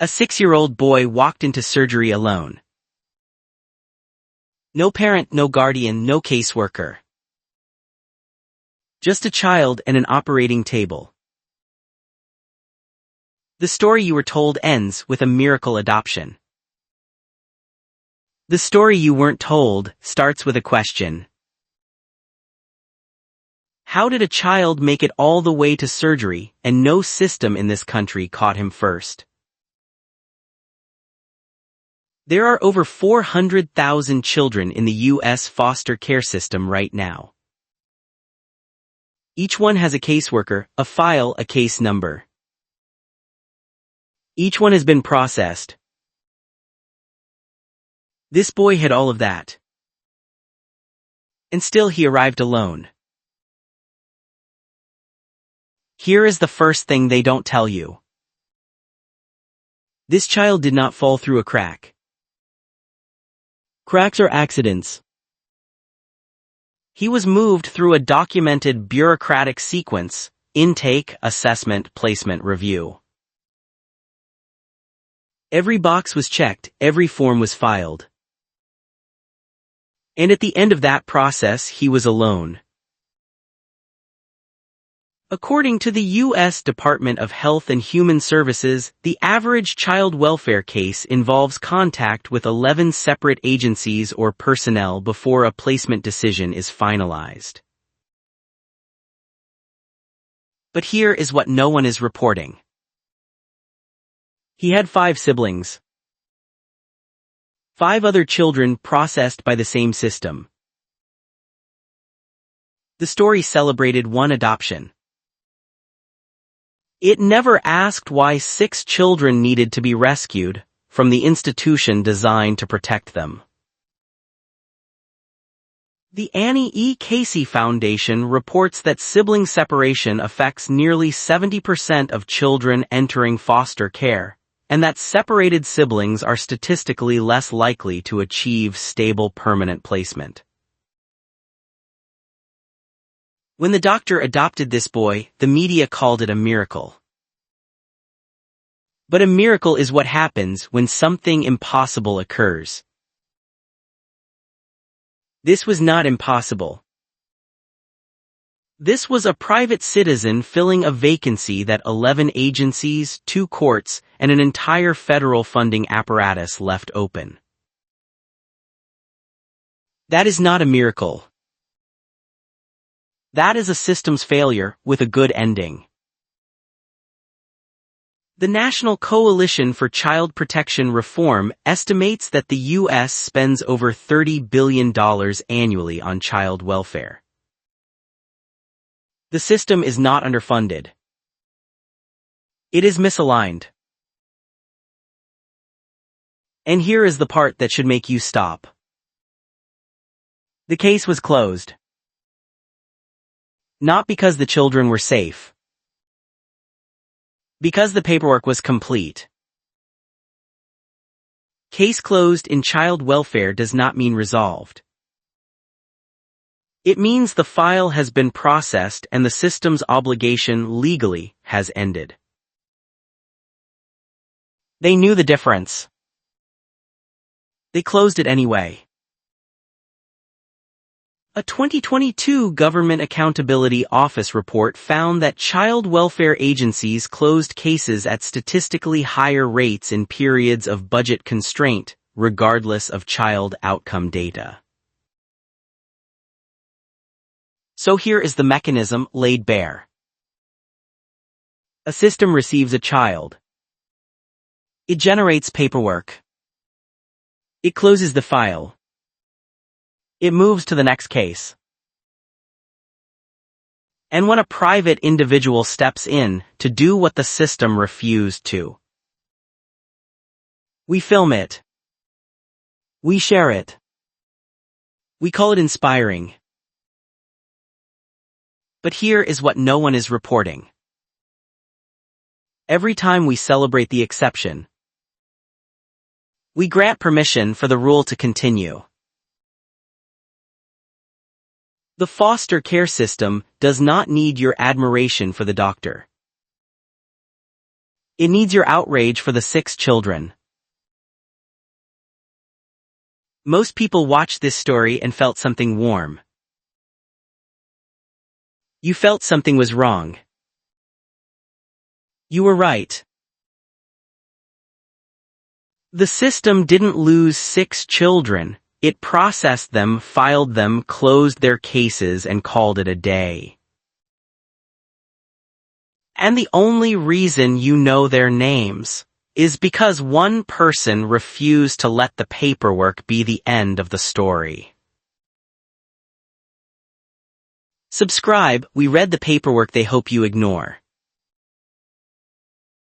A 6-year-old boy walked into surgery alone. No parent, no guardian, no caseworker. Just a child and an operating table. The story you were told ends with a miracle adoption. The story you weren't told starts with a question. How did a child make it all the way to surgery, and no system in this country caught him first? There are over 400,000 children in the U.S. foster care system right now. Each one has a caseworker, a file, a case number. Each one has been processed. This boy had all of that. And still he arrived alone. Here is the first thing they don't tell you. This child did not fall through a crack. Cracks are accidents. He was moved through a documented bureaucratic sequence: intake, assessment, placement, review. Every box was checked, every form was filed. And at the end of that process, he was alone. According to the U.S. Department of Health and Human Services, the average child welfare case involves contact with 11 separate agencies or personnel before a placement decision is finalized. But here is what no one is reporting. He had 5 siblings. 5 other children processed by the same system. The story celebrated one adoption. It never asked why 6 children needed to be rescued from the institution designed to protect them. The Annie E. Casey Foundation reports that sibling separation affects nearly 70% of children entering foster care, and that separated siblings are statistically less likely to achieve stable permanent placement. When the doctor adopted this boy, the media called it a miracle. But a miracle is what happens when something impossible occurs. This was not impossible. This was a private citizen filling a vacancy that 11 agencies, 2 courts, and an entire federal funding apparatus left open. That is not a miracle. That is a system's failure with a good ending. The National Coalition for Child Protection Reform estimates that the U.S. spends over $30 billion annually on child welfare. The system is not underfunded. It is misaligned. And here is the part that should make you stop. The case was closed. Not because the children were safe. Because the paperwork was complete. Case closed in child welfare does not mean resolved. It means the file has been processed and the system's obligation legally has ended. They knew the difference. They closed it anyway. A 2022 Government Accountability Office report found that child welfare agencies closed cases at statistically higher rates in periods of budget constraint, regardless of child outcome data. So here is the mechanism laid bare. A system receives a child. It generates paperwork. It closes the file. It moves to the next case. And when a private individual steps in to do what the system refused to, we film it. We share it. We call it inspiring. But here is what no one is reporting. Every time we celebrate the exception, we grant permission for the rule to continue. The foster care system does not need your admiration for the doctor. It needs your outrage for the 6 children. Most people watched this story and felt something warm. You felt something was wrong. You were right. The system didn't lose 6 children. It processed them, filed them, closed their cases, and called it a day. And the only reason you know their names is because one person refused to let the paperwork be the end of the story. Subscribe, we read the paperwork they hope you ignore.